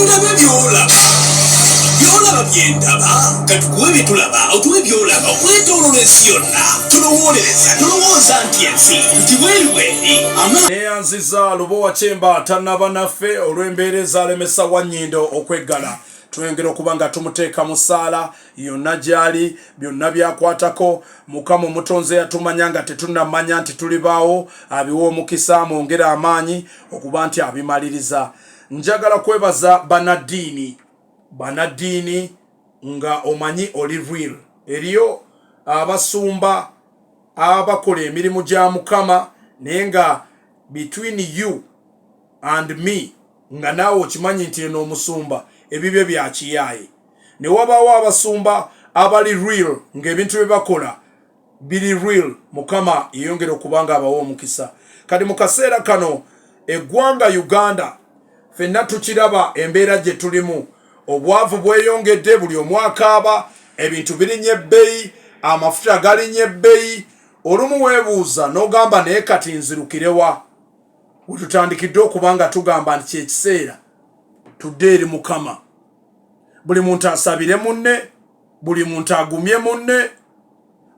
Ndabe byolaba. Byolaba byendaba. Katukuwe bitulaba. Otuwe byolaba. Okwetoloola ensi yonna. Tulowooza nti ensi nti bweri. Neyanziza Lubowa Kyemba tannaba naffe olw'embeera ezalemesa Wannyindo okweggala. Twengera okuba nga tumuteeka mu ssaala yonna gy'ali byonna byakwatako. Mukama omutonzi yatumanya nga tetunnamanya nti tulibaawo abiwa omukisa mwongera amaanyi okuba nti abimaliriza. Njagala kwebaza banaddiini nga omanyi oli real. Eriyo abasumba abakola emirimu gya Mukama naye nga between you and me nga naawe okimanyi nti eno omusumba ebibye bya kiyaaye. Ne wabaawo abasumba abali real ng'ebintu bye bakola biri real. Mukama yeyongera okuba nga abawa omukisa. Kati mu kaseera kano eggwanga Uganda ffenna tukiraba embeera gye tulimu. Obwavu bweyongedde, buli omu akaaba, ebintu birinnye ebbeeyi, amafuta galinnye ebbeeyi. Olumu weebuuza n'ogamba naye kati nzirukirewa. We tutandikidde okuba nga tugamba nti kyekiseera tudde eri Mukama. Buli muntu asabire munne, buli muntu agumye munne.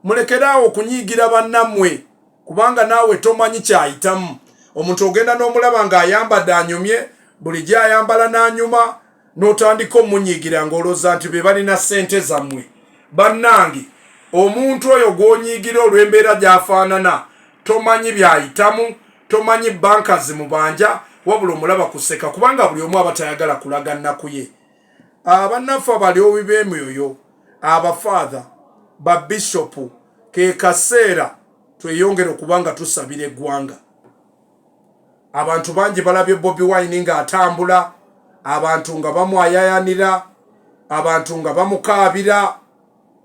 Mulekeraawo okunyiigira bannammwe kubanga naawe tomanyi kyayitamu. Omuntu ogenda n'omulaba ng'ayambadde anyumye, buli gy'ayambala n'anyuma, n'otandika omunyiigira ng'olowooza nti be balina ssente zammwe. Bannange, omuntu oyo gw'onyiigira olw'embeera gy'afaanana tomanyi byayitamu, tomanyi banka zimubanja, wabula omulaba kuseka kubanga buli omu aba tayagala kulaga nnaku ye. Abannaffe abalyobi b'emyoyo, abafaatha, babishopu, ke kaseera tweyongere okuba nga tusabira eggwanga. Abantu bangi balabye Bobi Wine ng'atambula, abantu nga bamwayayanira, abantu nga bamukaabira,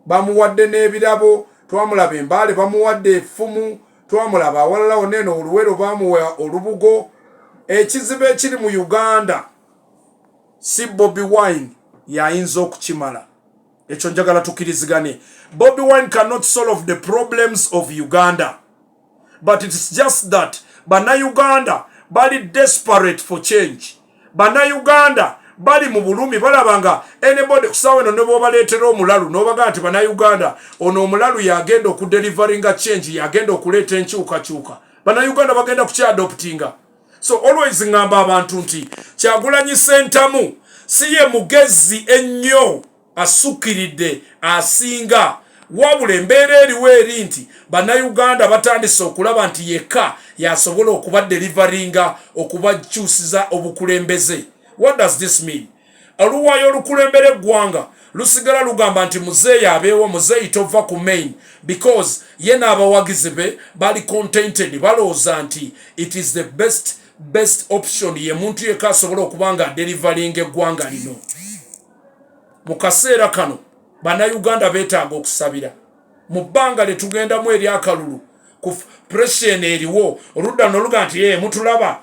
bamuwadde n'ebirabo. Twamulaba embaale bamuwadde effumu, twamulaba awalala oneeno oluwero bamuwa olubugo. Ekizibu ekiri mu Uganda si Bobi Wine yayinza okukimala. Ekyo njagala tukirizigane. Bobi Wine cannot solve the problems of Uganda, but it's just that Bannayuganda bali desperate for change. Bannayuganda bali mu bulumi balaba nga anybody kusaawa eno ne bw'obaleetera omulalu n'obaga nti Bannayuganda ono omulalu yagenda okudeliveringa change, yagenda okuleeta enkyukakyuka. Bannayuganda bagenda kukyadoptinga. So always ngamba abantu nti Kyagulanyi Ssentamu si ye mugezi ennyo asukkiridde asinga, wabula embeera eriwo eri nti Bannayuganda batandise okulaba nti yekka yasobola okubadeliveringa, okubakyusiza obukulembeze. What does this mean? Oluwayo olukulembera eggwanga lusigala lugamba nti muzeeyi abeewo, muzeeyi tova ku main, because ye n'abawagizi be bali contented, balowooza nti it is the best option, ye muntu yekka asobola okuba nga delivering eggwanga lino. Mu kaseera kano Bannayuganda beetaaga okusabira. Mu bbanga lye tugendamu eri akalulu ku pressure eriwo oludda n'oluga nti mutulaba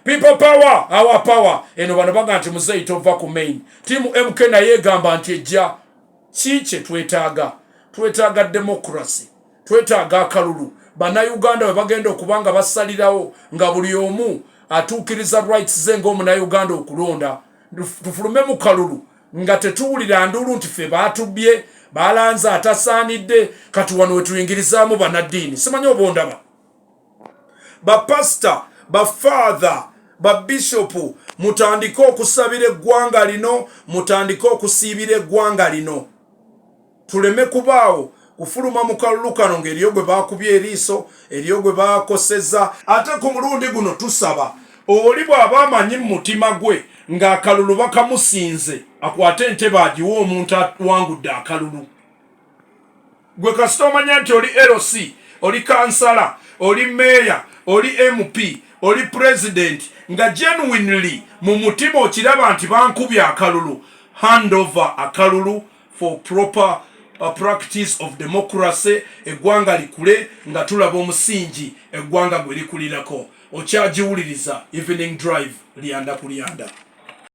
people power, our power. Eno bano baga nti muzeeyi tova ku main. Tiimu MK naye egamba nti ejja. Kiki twetaaga? Twetaaga democracy, twetaaga akalulu. Bannayuganda we bagenda okuba nga basalirawo nga buli omu atuukiriza rights ze ng'Omunnayuganda okulonda. Tufulume mu kalulu nga tetuwulira nduulu nti ffe baatubbye, balanze atasaanidde. Kati wano we tuyingirizaamu bannaddiini. Simanyi oba ondaba. Bapasita, bafaatha, babishopu, mutandike okusabira eggwanga lino, mutandike okusiibira eggwanga lino. Tuleme kubaawo kufuluma mu kalulu kano ng'eriyo gwe baakubye eriiso, eriyo gwe baakosezza. Ate ku mulundi guno tusaba oli bw'aba amanyi mu mutima gwe ng'akalulu bakamusinze, akwate entebe agiwa omuntu awangudde akalulu. Gwe kasita omanya nti oli LC, oli kansala, oli meeya, oli MP, oli president, nga genuinely mu mutima okiraba nti bankubye akalulu, hand over akalulu for proper practice of democracy. Eggwanga likule nga tulaba omusingi eggwanga gwe likulirako. Okyagiwuliriza Evening Drive lyanda ku lyanda.